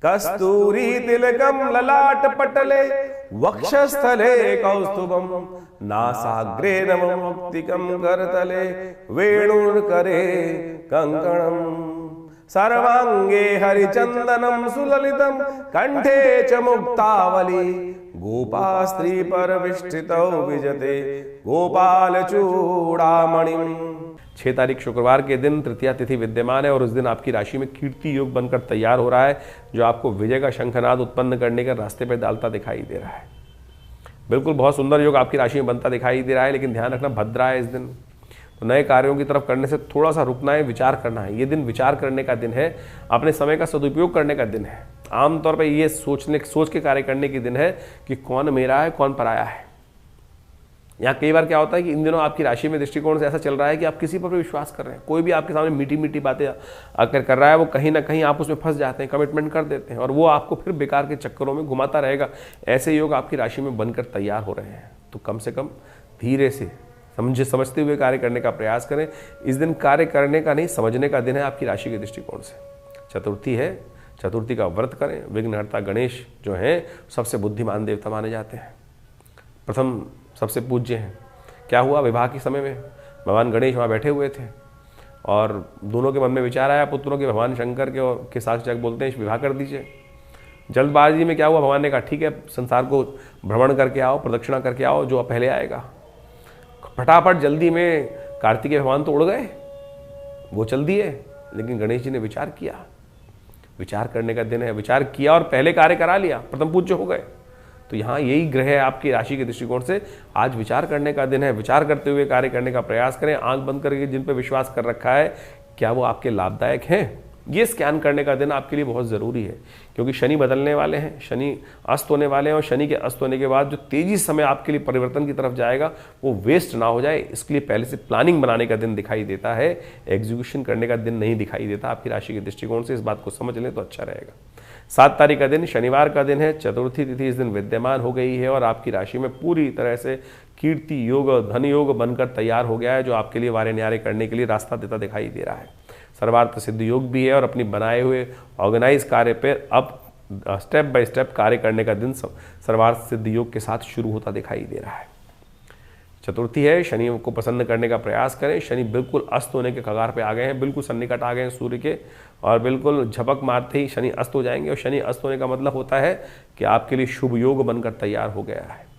कस्तूरी तिलकम ललाट पटले वक्षस्थले कौस्तुभम नासाग्रे नमः मुक्तिकम करतले वेणुर्करे कंकणम सर्वांगे हरिचंदनम सुललितम कंठे च मुक्तावली गोपा स्त्री परविष्ठितौ विजते गोपाल चूड़ामणिम। 6 तारीख शुक्रवार के दिन तृतीया तिथि विद्यमान है और उस दिन आपकी राशि में कीर्ति योग बनकर तैयार हो रहा है, जो आपको विजय का शंखनाद उत्पन्न करने के रास्ते पर डालता दिखाई दे रहा है। बिल्कुल बहुत सुंदर योग आपकी राशि में बनता दिखाई दे रहा है, लेकिन ध्यान रखना भद्रा है इस दिन, तो नए कार्यों की तरफ करने से थोड़ा सा रुकना है, विचार करना है। ये दिन विचार करने का दिन है, अपने समय का सदुपयोग करने का दिन है। आमतौर पर ये सोच के कार्य करने के दिन है कि कौन मेरा है कौन पराया है। यहाँ कई बार क्या होता है कि इन दिनों आपकी राशि में दृष्टिकोण से ऐसा चल रहा है कि आप किसी पर विश्वास कर रहे हैं, कोई भी आपके सामने मीठी मीठी बातें आकर कर रहा है, वो कहीं ना कहीं आप उसमें फंस जाते हैं, कमिटमेंट कर देते हैं और वो आपको फिर बेकार के चक्करों में घुमाता रहेगा। ऐसे योग आपकी राशि में बनकर तैयार हो रहे हैं, तो कम से कम धीरे से समझते हुए कार्य करने का प्रयास करें। इस दिन कार्य करने का नहीं, समझने का दिन है आपकी राशि के दृष्टिकोण से। चतुर्थी है, चतुर्थी का व्रत करें। विघ्नहर्ता गणेश जो हैं सबसे बुद्धिमान देवता माने जाते हैं, प्रथम सबसे पूज्य हैं। क्या हुआ, विवाह के समय में भगवान गणेश वहाँ बैठे हुए थे और दोनों के मन में विचार आया पुत्रों के, भगवान शंकर के साथ जाकर बोलते हैं विवाह कर दीजिए। जल्दबाजी में क्या हुआ, भगवान ने कहा ठीक है संसार को भ्रमण करके आओ, प्रदक्षिणा करके आओ, जो पहले आएगा। फटाफट जल्दी में कार्तिकेय भगवान तो उड़ गए, वो चल दिए, लेकिन गणेश जी ने विचार किया। विचार करने का दिन है, विचार किया और पहले कार्य करा लिया, प्रथम पूज्य हो गए। तो यहाँ यही ग्रह है आपकी राशि के दृष्टिकोण से, आज विचार करने का दिन है। विचार करते हुए कार्य करने का प्रयास करें। आंख बंद करके जिन पर विश्वास कर रखा है क्या वो आपके लाभदायक हैं, ये स्कैन करने का दिन आपके लिए बहुत ज़रूरी है, क्योंकि शनि बदलने वाले हैं, शनि अस्त होने वाले हैं और शनि के अस्त होने के बाद जो तेजी समय आपके लिए परिवर्तन की तरफ जाएगा वो वेस्ट ना हो जाए, इसके लिए पहले से प्लानिंग बनाने का दिन दिखाई देता है, एग्जीक्यूशन करने का दिन नहीं दिखाई देता आपकी राशि के दृष्टिकोण से। इस बात को समझ लें तो अच्छा रहेगा। 7 तारीख का दिन शनिवार का दिन है, चतुर्थी तिथि इस दिन विद्यमान हो गई है और आपकी राशि में पूरी तरह से कीर्ति योग धन योग बनकर तैयार हो गया है, जो आपके लिए वारे न्यारे करने के लिए रास्ता देता दिखाई दे रहा है। सर्वार्थ सिद्ध योग भी है और अपनी बनाए हुए ऑर्गेनाइज कार्य पर अब स्टेप बाय स्टेप कार्य करने का दिन सर्वार्थ सिद्ध योग के साथ शुरू होता दिखाई दे रहा है। चतुर्थी है, शनि को प्रसन्न करने का प्रयास करें। शनि बिल्कुल अस्त होने के कगार पे आ गए हैं, बिल्कुल सन्निकट आ गए हैं सूर्य के, और बिल्कुल झपक मारते ही शनि अस्त हो जाएंगे। और शनि अस्त होने का मतलब होता है कि आपके लिए शुभ योग बनकर तैयार हो गया है।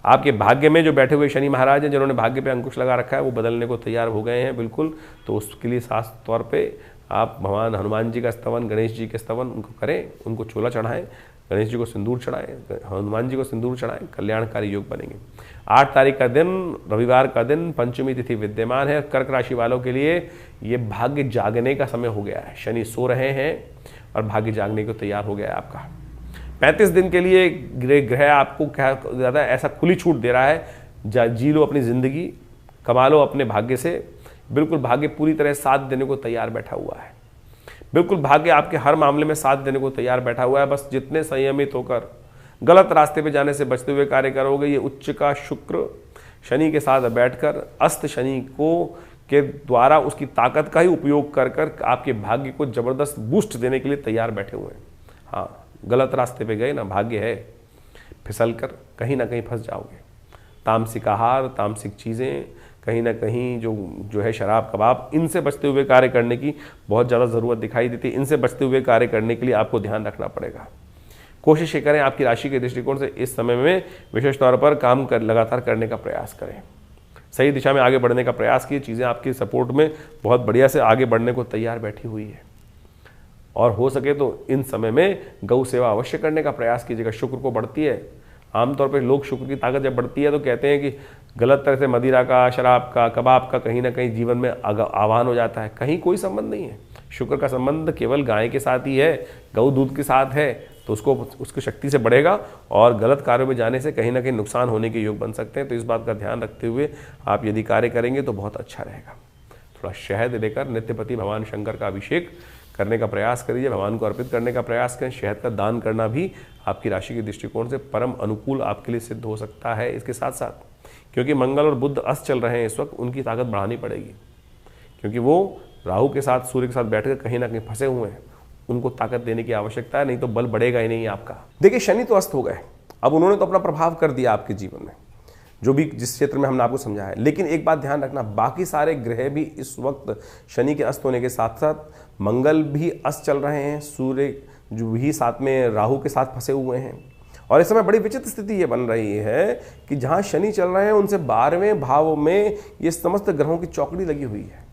आपके भाग्य में जो बैठे हुए शनि महाराज हैं, जिन्होंने भाग्य पे अंकुश लगा रखा है, वो बदलने को तैयार हो गए हैं बिल्कुल। तो उसके लिए खास तौर पे आप भगवान हनुमान जी का स्तवन, गणेश जी के स्तवन उनको करें, उनको चोला चढ़ाएं, गणेश जी को सिंदूर चढ़ाएं, हनुमान जी को सिंदूर चढ़ाएं, कल्याणकारी योग बनेंगे। 8 तारीख का दिन रविवार का दिन, पंचमी तिथि विद्यमान है। कर्क राशि वालों के लिए ये भाग्य जागने का समय हो गया है। शनि सो रहे हैं और भाग्य जागने को तैयार हो गया है आपका। 35 दिन के लिए ग्रह आपको क्या ज़्यादा ऐसा खुली छूट दे रहा है, जी लो अपनी ज़िंदगी, कमा लो अपने भाग्य से। बिल्कुल भाग्य पूरी तरह साथ देने को तैयार बैठा हुआ है, बिल्कुल भाग्य आपके हर मामले में साथ देने को तैयार बैठा हुआ है। बस जितने संयमित होकर गलत रास्ते पे जाने से बचते हुए कार्य करोगे, ये उच्च का शुक्र शनि के साथ बैठकर अस्त शनि को के द्वारा उसकी ताकत का ही उपयोग कर कर आपके भाग्य को जबरदस्त बूस्ट देने के लिए तैयार बैठे हुए हैं। हाँ, गलत रास्ते पे गए ना, भाग्य है फिसल कर कहीं ना कहीं फंस जाओगे। तामसिक आहार, तामसिक चीज़ें, कहीं ना कहीं जो है शराब कबाब, इनसे बचते हुए कार्य करने की बहुत ज़्यादा ज़रूरत दिखाई देती है। इनसे बचते हुए कार्य करने के लिए आपको ध्यान रखना पड़ेगा। कोशिश ये करें आपकी राशि के दृष्टिकोण से इस समय में विशेष तौर पर काम लगातार करने का प्रयास करें, सही दिशा में आगे बढ़ने का प्रयास कीजिए। चीज़ें आपकी सपोर्ट में बहुत बढ़िया से आगे बढ़ने को तैयार बैठी हुई है। और हो सके तो इन समय में गौ सेवा अवश्य करने का प्रयास कीजिएगा। शुक्र को बढ़ती है, आमतौर पर लोग शुक्र की ताकत जब बढ़ती है तो कहते हैं कि गलत तरह से मदिरा का, शराब का, कबाब का कहीं ना कहीं जीवन में आह्वान हो जाता है। कहीं कोई संबंध नहीं है। शुक्र का संबंध केवल गाय के साथ ही है, गौ दूध के साथ है, तो उसकी शक्ति से बढ़ेगा और गलत कार्यों में जाने से कहीं ना कहीं नुकसान होने के योग बन सकते हैं। तो इस बात का ध्यान रखते हुए आप यदि कार्य करेंगे तो बहुत अच्छा रहेगा। थोड़ा शहद लेकर नित्यपति भगवान शंकर का अभिषेक करने का प्रयास करिए, भगवान को अर्पित करने का प्रयास करें। शहद का दान करना भी आपकी राशि के दृष्टिकोण से परम अनुकूल आपके लिए सिद्ध हो सकता है। इसके साथ साथ क्योंकि मंगल और बुध अस्त चल रहे हैं इस वक्त, उनकी ताकत बढ़ानी पड़ेगी, क्योंकि वो राहु के साथ, सूर्य के साथ बैठकर कहीं ना कहीं फंसे हुए हैं। उनको ताकत देने की आवश्यकता है, नहीं तो बल बढ़ेगा ही नहीं आपका। देखिए शनि तो अस्त हो गए, अब उन्होंने तो अपना प्रभाव कर दिया आपके जीवन में, जो भी जिस क्षेत्र में हमने आपको समझाया है। लेकिन एक बात ध्यान रखना, बाकी सारे ग्रह भी इस वक्त शनि के अस्त होने के साथ साथ मंगल भी अस्त चल रहे हैं, सूर्य जो भी साथ में राहु के साथ फंसे हुए हैं। और इस समय बड़ी विचित्र स्थिति ये बन रही है कि जहां शनि चल रहे हैं उनसे 12वें भाव में ये समस्त ग्रहों की चौकड़ी लगी हुई है।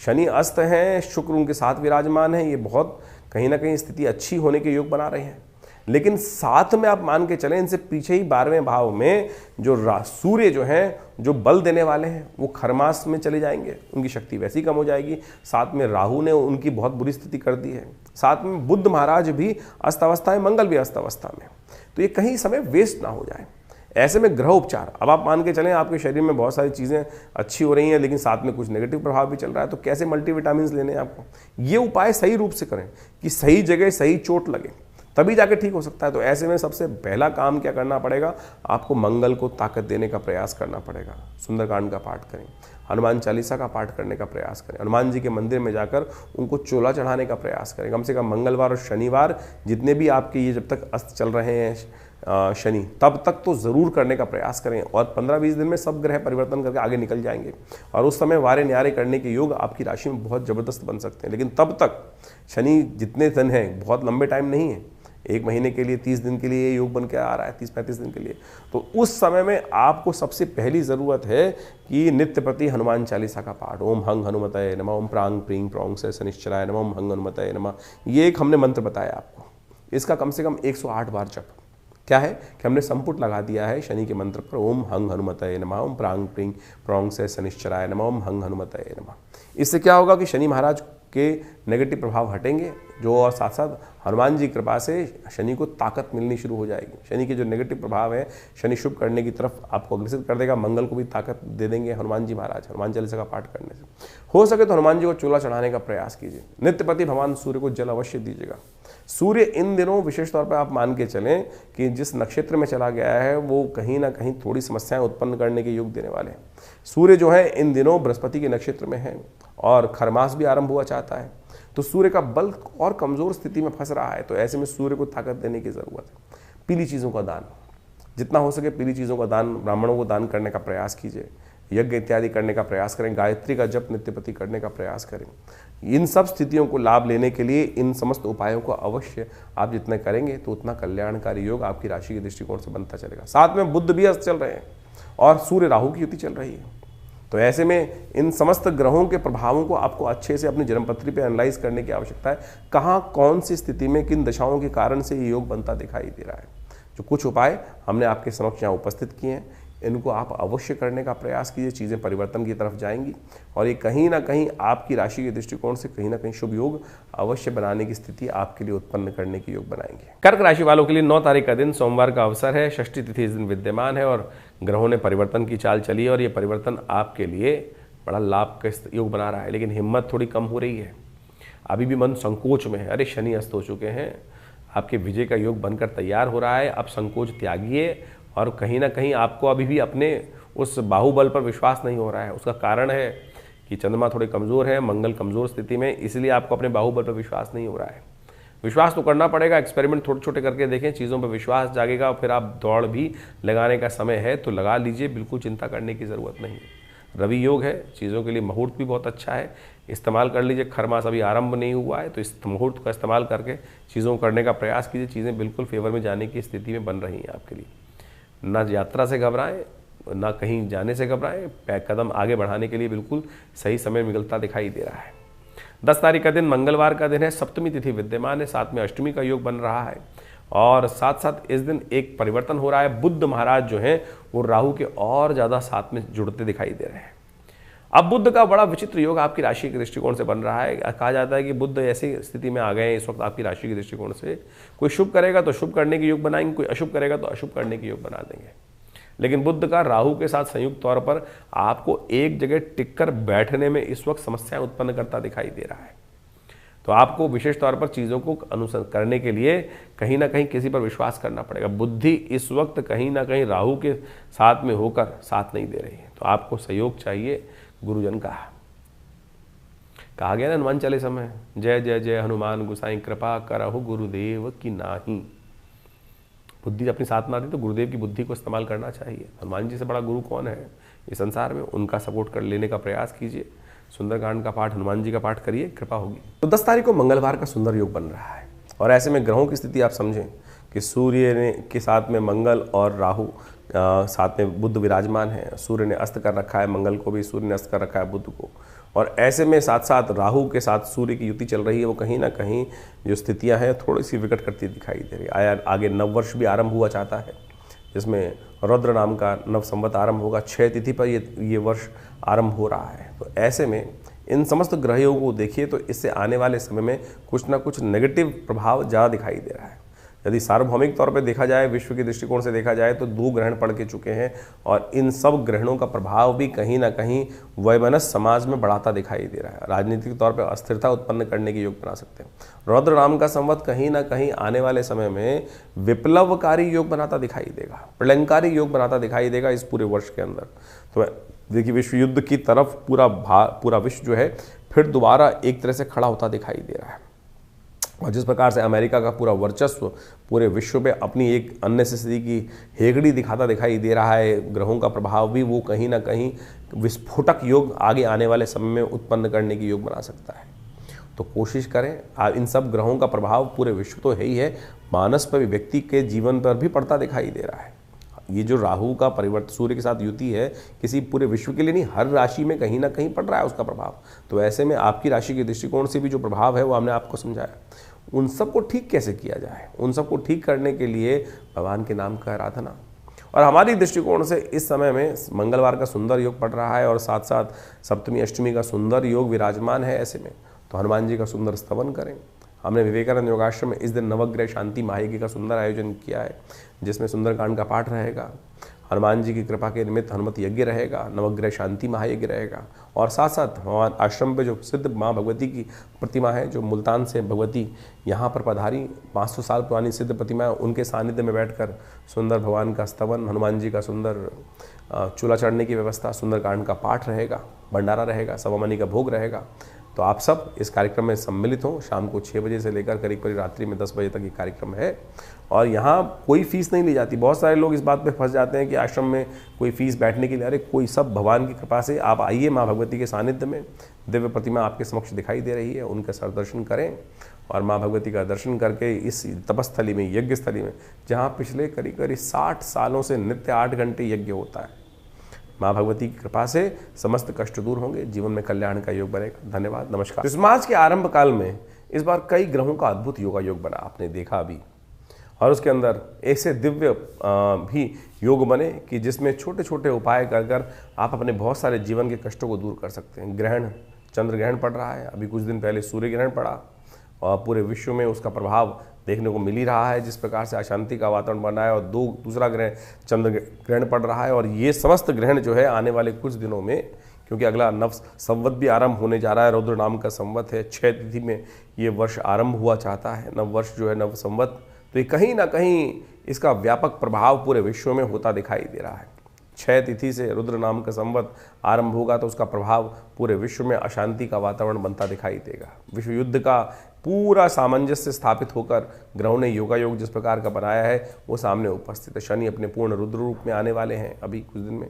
शनि अस्त हैं, शुक्र उनके साथ विराजमान है, ये बहुत कहीं ना कहीं स्थिति अच्छी होने के योग बना रहे हैं। लेकिन साथ में आप मान के चलें इनसे पीछे ही 12वें भाव में जो सूर्य जो हैं, जो बल देने वाले हैं, वो खरमास में चले जाएंगे, उनकी शक्ति वैसी कम हो जाएगी। साथ में राहु ने उनकी बहुत बुरी स्थिति कर दी है, साथ में बुध महाराज भी अस्त अवस्था है, मंगल भी अस्त अवस्था में। तो ये कहीं समय वेस्ट ना हो जाए। ऐसे में ग्रह उपचार, अब आप मान के चलें आपके शरीर में बहुत सारी चीज़ें अच्छी हो रही हैं लेकिन साथ में कुछ नेगेटिव प्रभाव भी चल रहा है, तो कैसे मल्टीविटामिन लेने हैं आपको। ये उपाय सही रूप से करें कि सही जगह सही चोट लगे, तभी जाके ठीक हो सकता है। तो ऐसे में सबसे पहला काम क्या करना पड़ेगा, आपको मंगल को ताकत देने का प्रयास करना पड़ेगा। सुंदरकांड का पाठ करें, हनुमान चालीसा का पाठ करने का प्रयास करें, हनुमान जी के मंदिर में जाकर उनको चोला चढ़ाने का प्रयास करें। कम से कम मंगलवार और शनिवार जितने भी आपके ये जब तक अस्त चल रहे हैं शनि, तब तक तो ज़रूर करने का प्रयास करें। और 15-20 दिन में सब ग्रह परिवर्तन करके आगे निकल जाएंगे और उस समय वारे न्यारे करने के योग आपकी राशि में बहुत ज़बरदस्त बन सकते हैं। लेकिन तब तक शनि जितने दिन हैं, बहुत लंबे टाइम नहीं है, 1 महीने के लिए 30 दिन के लिए योग बन के आ रहा है, 30-35 दिन के लिए। तो उस समय में आपको सबसे पहली ज़रूरत है कि नित्य प्रति हनुमान चालीसा का पाठ, ओम हंग हनुमतये नमः, ओम प्रांग प्रींग प्रौंग से शनिश्चराय नमः, ओम हंग हनुमतये नमः। ये एक हमने मंत्र बताया आपको, इसका कम से कम 108 बार जप। क्या है कि हमने संपुट लगा दिया है शनि के मंत्र पर, ओम हंग हनुमतये नमः, ओम प्रांग प्रींग प्रौंग से शनिश्चराय नमः, ओम हंग हनुमतये नमः। इससे क्या होगा कि शनि महाराज के नेगेटिव प्रभाव हटेंगे जो, और साथ साथ हनुमान जी कृपा से शनि को ताकत मिलनी शुरू हो जाएगी। शनि के जो नेगेटिव प्रभाव है, शनि शुभ करने की तरफ आपको अग्रसित कर देगा। मंगल को भी ताकत दे देंगे हनुमान जी महाराज, हनुमान चालीसा का पाठ करने से। हो सके तो हनुमान जी को चूल्हा चढ़ाने का प्रयास कीजिए। नित्यपति भगवान सूर्य को जल अवश्य दीजिएगा। सूर्य इन दिनों विशेष तौर पर आप मान के चलें कि जिस नक्षत्र में चला गया है वो कहीं ना कहीं थोड़ी समस्याएं उत्पन्न करने के योग देने वाले हैं। सूर्य जो है इन दिनों बृहस्पति के नक्षत्र में है और खरमास भी आरंभ हुआ चाहता है, तो सूर्य का बल और कमजोर स्थिति में फंस रहा है। तो ऐसे में सूर्य को ताकत देने की जरूरत है। पीली चीज़ों का दान, जितना हो सके पीली चीज़ों का दान, ब्राह्मणों को दान करने का प्रयास कीजिए। यज्ञ इत्यादि करने का प्रयास करें, गायत्री का जप नित्यपति करने का प्रयास करें। इन सब स्थितियों को लाभ लेने के लिए इन समस्त उपायों को अवश्य आप जितने करेंगे तो उतना कल्याणकारी योग आपकी राशि के दृष्टिकोण से बनता चलेगा। साथ में बुध भी अस्त चल रहे हैं और सूर्य राहु की युति चल रही है। तो ऐसे में इन समस्त ग्रहों के प्रभावों को आपको अच्छे से अपनी जन्मपत्री पे एनालाइज करने की आवश्यकता है। कहाँ कौन सी स्थिति में किन दशाओं के कारण से ये योग बनता दिखाई दे रहा है। जो कुछ उपाय हमने आपके समक्ष यहाँ उपस्थित किए हैं, इनको आप अवश्य करने का प्रयास कीजिए। चीज़ें परिवर्तन की तरफ जाएंगी और ये कहीं ना कहीं आपकी राशि के दृष्टिकोण से कहीं ना कहीं शुभ योग अवश्य बनाने की स्थिति आपके लिए उत्पन्न करने की योग बनाएंगे। कर्क राशि वालों के लिए 9 तारीख का दिन सोमवार का अवसर है। षष्ठी तिथि इस दिन विद्यमान है और ग्रहों ने परिवर्तन की चाल चली है और ये परिवर्तन आपके लिए बड़ा लाभ का योग बना रहा है। लेकिन हिम्मत थोड़ी कम हो रही है, अभी भी मन संकोच में है। अरे शनि अस्त हो चुके हैं, आपके विजय का योग बनकर तैयार हो रहा है। अब संकोच त्यागिए और कहीं ना कहीं आपको अभी भी अपने उस बाहुबल पर विश्वास नहीं हो रहा है। उसका कारण है कि चंद्रमा थोड़े कमज़ोर है, मंगल कमज़ोर स्थिति में, इसलिए आपको अपने बाहुबल पर विश्वास नहीं हो रहा है। विश्वास तो करना पड़ेगा, एक्सपेरिमेंट छोटे छोटे करके देखें, चीज़ों पर विश्वास जागेगा और फिर आप दौड़ भी लगाने का समय है तो लगा लीजिए, बिल्कुल चिंता करने की ज़रूरत नहीं। रवि योग है, चीज़ों के लिए मुहूर्त भी बहुत अच्छा है, इस्तेमाल कर लीजिए। खरमास अभी आरंभ नहीं हुआ है तो इस मुहूर्त का इस्तेमाल करके चीज़ों को करने का प्रयास कीजिए। चीज़ें बिल्कुल फेवर में जाने की स्थिति में बन रही हैं आपके लिए। ना यात्रा से घबराएं, ना कहीं जाने से घबराएं, कदम आगे बढ़ाने के लिए बिल्कुल सही समय निकलता दिखाई दे रहा है। 10 तारीख का दिन मंगलवार का दिन है, सप्तमी तिथि विद्यमान है, साथ में अष्टमी का योग बन रहा है और साथ साथ इस दिन एक परिवर्तन हो रहा है। बुध महाराज जो हैं वो राहु के और ज़्यादा साथ में जुड़ते दिखाई दे रहे हैं। अब बुध का बड़ा विचित्र योग आपकी राशि के दृष्टिकोण से बन रहा है। कहा जाता है कि बुध ऐसी स्थिति में आ गए हैं इस वक्त आपकी राशि के दृष्टिकोण से, कोई शुभ करेगा तो शुभ करने के योग बनाएंगे, कोई अशुभ करेगा तो अशुभ करने के योग बना देंगे। लेकिन बुध का राहु के साथ संयुक्त तौर पर आपको एक जगह टिककर बैठने में इस वक्त समस्याएं उत्पन्न करता दिखाई दे रहा है। तो आपको विशेष तौर पर चीज़ों को अनुसरण करने के लिए कहीं ना कहीं किसी पर विश्वास करना पड़ेगा। बुद्धि इस वक्त कहीं ना कहीं राहु के साथ में होकर साथ नहीं दे रही है, तो आपको सहयोग चाहिए गुरुजन का। कहा गया ना हनुमान चालीसा में, जय जय जय हनुमान गोसाई कृपा करहु गुरुदेव की नाही। बुद्धि अपनी साथ में आती तो गुरुदेव की बुद्धि को इस्तेमाल करना चाहिए। हनुमान जी से बड़ा गुरु कौन है इस संसार में, उनका सपोर्ट कर लेने का प्रयास कीजिए। सुंदरकांड का पाठ, हनुमान जी का पाठ करिए, कृपा होगी। तो 10 तारीख को मंगलवार का सुंदर योग बन रहा है और ऐसे में ग्रहों की स्थिति आप समझें कि सूर्य ने के साथ में मंगल और राहु, साथ में बुध विराजमान है। सूर्य ने अस्त कर रखा है मंगल को भी, सूर्य ने अस्त कर रखा है बुध को। और ऐसे में साथ साथ राहु के साथ सूर्य की युति चल रही है। वो कहीं ना कहीं जो स्थितियां हैं थोड़ी सी विकट करती दिखाई दे रही है। आगे नववर्ष भी आरंभ हुआ चाहता है, जिसमें रुद्र नाम का नव संवत आरंभ होगा। 6 तिथि पर ये वर्ष आरंभ हो रहा है। तो ऐसे में इन समस्त ग्रहों को देखिए तो इससे आने वाले समय में कुछ ना कुछ नेगेटिव प्रभाव ज़्यादा दिखाई दे रहा है। यदि सार्वभौमिक तौर पे देखा जाए, विश्व के दृष्टिकोण से देखा जाए तो 2 ग्रहण पड़ के चुके हैं और इन सब ग्रहणों का प्रभाव भी कहीं ना कहीं वैमनस्य समाज में बढ़ाता दिखाई दे रहा है। राजनीतिक तौर पे अस्थिरता उत्पन्न करने के योग बना सकते हैं। रुद्र नाम का संवत कहीं ना कहीं आने वाले समय में विप्लवकारी योग बनाता दिखाई देगा, प्रलयंकारी योग बनाता दिखाई देगा इस पूरे वर्ष के अंदर। तो देखिए विश्व युद्ध की तरफ पूरा विश्व जो है फिर दोबारा एक तरह से खड़ा होता दिखाई दे रहा है। और जिस प्रकार से अमेरिका का पूरा वर्चस्व पूरे विश्व पे अपनी एक अन्य स्थिति की हेगड़ी दिखाता दिखाई दे रहा है, ग्रहों का प्रभाव भी वो कहीं ना कहीं विस्फोटक योग आगे आने वाले समय में उत्पन्न करने की योग बना सकता है। तो कोशिश करें, इन सब ग्रहों का प्रभाव पूरे विश्व तो है ही है, मानस पर भी, व्यक्ति के जीवन पर भी पड़ता दिखाई दे रहा है। ये जो राहु का परिवर्तन सूर्य के साथ युति है, किसी पूरे विश्व के लिए नहीं, हर राशि में कहीं ना कहीं पड़ रहा है उसका प्रभाव। तो ऐसे में आपकी राशि के दृष्टिकोण से भी जो प्रभाव है वो हमने आपको समझाया। उन सबको ठीक कैसे किया जाए, उन सबको ठीक करने के लिए भगवान के नाम का आराधना। और हमारी दृष्टिकोण से इस समय में मंगलवार का सुंदर योग पड़ रहा है और साथ साथ सप्तमी अष्टमी का सुंदर योग विराजमान है। ऐसे में तो हनुमान जी का सुंदर स्तवन करें। हमने विवेकानंद योगाश्रम में इस दिन नवग्रह शांति महायज्ञ का सुंदर आयोजन किया है, जिसमें सुंदरकांड का पाठ रहेगा, हनुमान जी की कृपा के निमित्त हनुमत यज्ञ रहेगा, नवग्रह शांति महायज्ञ रहेगा। और साथ साथ हमारे आश्रम पे जो सिद्ध माँ भगवती की प्रतिमा है, जो मुल्तान से भगवती यहाँ पर पधारी 500 साल पुरानी सिद्ध प्रतिमा है, उनके सानिध्य में बैठकर सुंदर भगवान का स्तवन, हनुमान जी का सुंदर चूल्हा चढ़ने की व्यवस्था, सुंदरकांड का पाठ रहेगा, भंडारा रहेगा, सवामनी का भोग रहेगा। तो आप सब इस कार्यक्रम में सम्मिलित हों। शाम को 6 बजे से लेकर करीब रात्रि में 10 बजे तक ये कार्यक्रम है और यहाँ कोई फीस नहीं ली जाती। बहुत सारे लोग इस बात पे फंस जाते हैं कि आश्रम में कोई फीस बैठने के लिए, अरे कोई, सब भगवान की कृपा से आप आइए माँ भगवती के सानिध्य में। दिव्य प्रतिमा आपके समक्ष दिखाई दे रही है, उनका सर दर्शन करें और माँ भगवती का दर्शन करके इस तपस्थली में, यज्ञ स्थली में, जहाँ पिछले करीब 60 सालों से नित्य 8 घंटे यज्ञ होता है, माँ भगवती की कृपा से समस्त कष्ट दूर होंगे, जीवन में कल्याण का योग बनेगा। धन्यवाद, नमस्कार। इस मास के आरंभ काल में इस बार कई ग्रहों का अद्भुत योगा योग बना, आपने देखा अभी, और उसके अंदर ऐसे दिव्य भी योग बने कि जिसमें छोटे छोटे उपाय कर कर आप अपने बहुत सारे जीवन के कष्टों को दूर कर सकते हैं। ग्रहण, चंद्र ग्रहण पड़ रहा है, अभी कुछ दिन पहले सूर्य ग्रहण पड़ा और पूरे विश्व में उसका प्रभाव देखने को मिल ही रहा है। जिस प्रकार से अशांति का वातावरण बना है और दूसरा ग्रहण चंद्र ग्रहण पड़ रहा है और ये समस्त ग्रहण जो है आने वाले कुछ दिनों में, क्योंकि अगला नव संवत भी आरंभ होने जा रहा है, रुद्र नाम का संवत है, 6 तिथि में ये वर्ष आरंभ हुआ चाहता है, नव वर्ष जो है नव संवत। तो ये कहीं ना कहीं इसका व्यापक प्रभाव पूरे विश्व में होता दिखाई दे रहा है। 6 तिथि से रुद्र नाम का संवत आरंभ होगा तो उसका प्रभाव पूरे विश्व में अशांति का वातावरण बनता दिखाई देगा। विश्व युद्ध का पूरा सामंजस्य स्थापित होकर ग्रहों ने योगा योग जिस प्रकार का बनाया है वो सामने उपस्थित है। शनि अपने पूर्ण रुद्र रूप में आने वाले हैं अभी कुछ दिन में,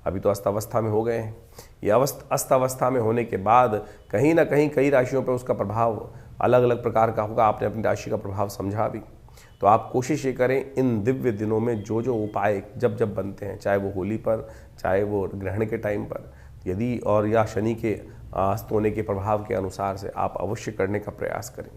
अभी तो अस्तावस्था में हो गए हैं। ये अस्तावस्था में होने के बाद कहीं ना कहीं कई राशियों पर उसका प्रभाव अलग अलग प्रकार का होगा। आपने अपनी राशि का प्रभाव समझा भी, तो आप कोशिश ये करें इन दिव्य दिनों में जो जो उपाय जब जब बनते हैं, चाहे वो होली पर, चाहे वो ग्रहण के टाइम पर, यदि और या शनि के अस्त होने के प्रभाव के अनुसार से आप अवश्य करने का प्रयास करें।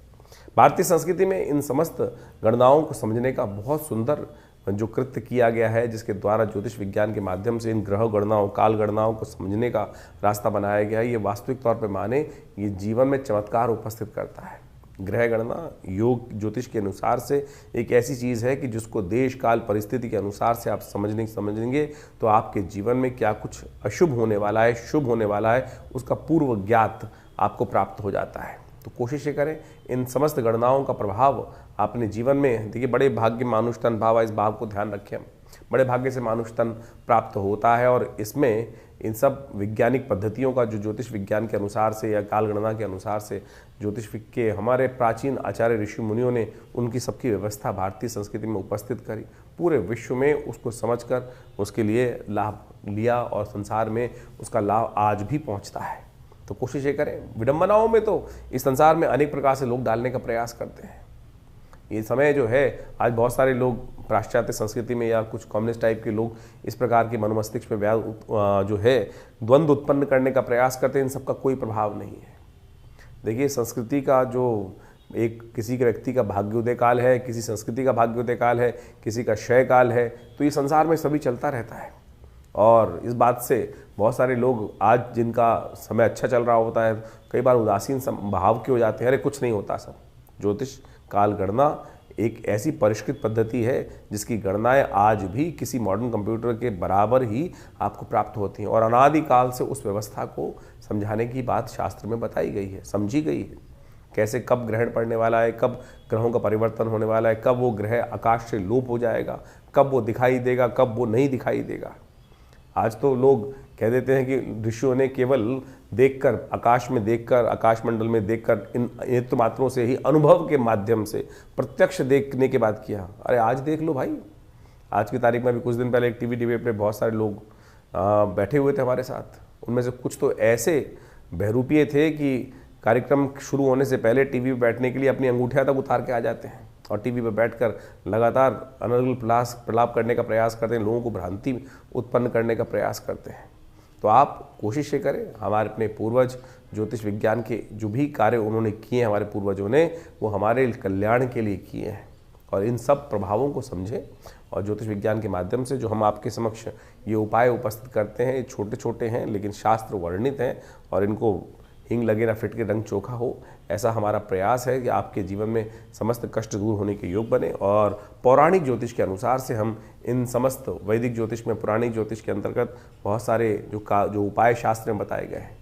भारतीय संस्कृति में इन समस्त गणनाओं को समझने का बहुत सुंदर जो कृत्य किया गया है, जिसके द्वारा ज्योतिष विज्ञान के माध्यम से इन ग्रह गणनाओं, काल गणनाओं को समझने का रास्ता बनाया गया है। ये वास्तविक तौर पर माने ये जीवन में चमत्कार उपस्थित करता है। ग्रह गणना योग ज्योतिष के अनुसार से एक ऐसी चीज़ है कि जिसको देश काल परिस्थिति के अनुसार से आप समझेंगे तो आपके जीवन में क्या कुछ अशुभ होने वाला है, शुभ होने वाला है, उसका पूर्व ज्ञात आपको प्राप्त हो जाता है। तो कोशिश ये करें इन समस्त गणनाओं का प्रभाव अपने जीवन में, देखिए बड़े भाग्य मानुष तन भाव, इस भाव को ध्यान रखें हम, बड़े भाग्य से मानुष तन प्राप्त होता है और इसमें इन सब वैज्ञानिक पद्धतियों का जो ज्योतिष विज्ञान के अनुसार से या कालगणना के अनुसार से ज्योतिष के हमारे प्राचीन आचार्य ऋषि मुनियों ने उनकी सबकी व्यवस्था भारतीय संस्कृति में उपस्थित करी, पूरे विश्व में उसको समझकर उसके लिए लाभ लिया और संसार में उसका लाभ आज भी पहुंचता है। तो कोशिश ये करें। विडंबनाओं में तो इस संसार में अनेक प्रकार से लोग डालने का प्रयास करते हैं। ये समय जो है, आज बहुत सारे लोग पाश्चात्य संस्कृति में या कुछ कम्युनिस्ट टाइप के लोग इस प्रकार के मनोमस्तिष्क पे जो है द्वंद्व उत्पन्न करने का प्रयास करते हैं। इन सबका कोई प्रभाव नहीं है। देखिए, संस्कृति का जो एक किसी के व्यक्ति का भाग्योदय काल है, किसी संस्कृति का भाग्योदय काल है, किसी का क्षय काल है, तो ये संसार में सभी चलता रहता है। और इस बात से बहुत सारे लोग आज जिनका समय अच्छा चल रहा होता है, कई बार उदासीन भाव के हो जाते हैं, अरे कुछ नहीं होता। सब ज्योतिष काल गणना एक ऐसी परिष्कृत पद्धति है जिसकी गणनाएं आज भी किसी मॉडर्न कंप्यूटर के बराबर ही आपको प्राप्त होती हैं। और अनादिकाल से उस व्यवस्था को समझाने की बात शास्त्र में बताई गई है, समझी गई है। कैसे कब ग्रहण पड़ने वाला है, कब ग्रहों का परिवर्तन होने वाला है, कब वो ग्रह आकाश से लोप हो जाएगा, कब वो दिखाई देगा, कब वो नहीं दिखाई देगा। आज तो लोग कह देते हैं कि ऋषियों ने केवल देखकर, आकाश में देखकर, आकाश मंडल में देखकर, इन नेत्र मात्रों से ही अनुभव के माध्यम से प्रत्यक्ष देखने के बाद किया। अरे आज देख लो भाई। आज की तारीख में भी कुछ दिन पहले एक टीवी डिबेट पे बहुत सारे लोग बैठे हुए थे हमारे साथ। उनमें से कुछ तो ऐसे बहरूपिये थे कि कार्यक्रम शुरू होने से पहले टीवी पे बैठने के लिए अपनी अंगूठियाँ तक उतार के आ जाते हैं और टीवी पर बैठकर लगातार अनर्गल प्रलाप करने का प्रयास करते हैं, लोगों को भ्रांति उत्पन्न करने का प्रयास करते हैं। तो आप कोशिश ये करें, हमारे अपने पूर्वज ज्योतिष विज्ञान के जो भी कार्य उन्होंने किए हैं, हमारे पूर्वजों ने, वो हमारे कल्याण के लिए किए हैं। और इन सब प्रभावों को समझें और ज्योतिष विज्ञान के माध्यम से जो हम आपके समक्ष ये उपाय उपस्थित करते हैं, ये छोटे छोटे हैं लेकिन शास्त्र वर्णित हैं और इनको हिंग लगे ना फिट के रंग चोखा हो, ऐसा हमारा प्रयास है कि आपके जीवन में समस्त कष्ट दूर होने के योग बने। और पौराणिक ज्योतिष के अनुसार से हम इन समस्त वैदिक ज्योतिष में, पुराणिक ज्योतिष के अंतर्गत बहुत सारे जो उपाय शास्त्र में बताए गए हैं,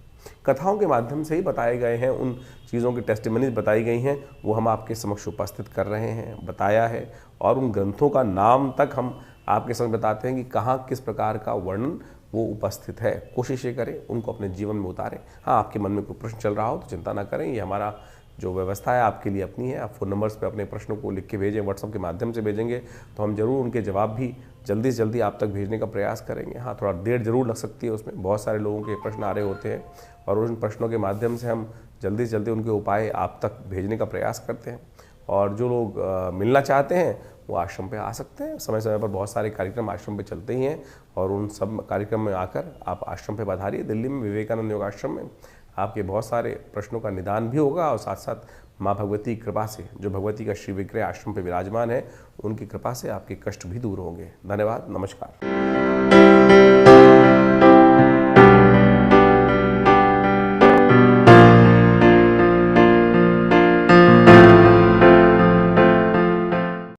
कथाओं के माध्यम से ही बताए गए हैं, उन चीज़ों की टेस्टिमनीज बताई गई हैं, वो हम आपके समक्ष उपस्थित कर रहे हैं, बताया है। और उन ग्रंथों का नाम तक हम आपके समक्ष बताते हैं कि कहाँ किस प्रकार का वर्णन वो उपस्थित है। कोशिश ये करें उनको अपने जीवन में उतारें। हाँ, आपके मन में कोई प्रश्न चल रहा हो तो चिंता ना करें, ये हमारा जो व्यवस्था है आपके लिए अपनी है। आप फ़ोन नंबर्स पे अपने प्रश्नों को लिख के भेजें, व्हाट्सएप के माध्यम से भेजेंगे तो हम जरूर उनके जवाब भी जल्दी से जल्दी आप तक भेजने का प्रयास करेंगे। हाँ, थोड़ा देर जरूर लग सकती है उसमें, बहुत सारे लोगों के प्रश्न आ रहे होते हैं और उन प्रश्नों के माध्यम से हम जल्दी से जल्दी उनके उपाय आप तक भेजने का प्रयास करते हैं। और जो लोग मिलना चाहते हैं वो आश्रम पे आ सकते हैं। समय समय पर बहुत सारे कार्यक्रम आश्रम पे चलते ही हैं और उन सब कार्यक्रम में आकर आप आश्रम पे पधारिए। दिल्ली में विवेकानंद योगाश्रम में आपके बहुत सारे प्रश्नों का निदान भी होगा और साथ साथ माँ भगवती की कृपा से, जो भगवती का श्री विग्रह आश्रम पे विराजमान है, उनकी कृपा से आपके कष्ट भी दूर होंगे। धन्यवाद, नमस्कार।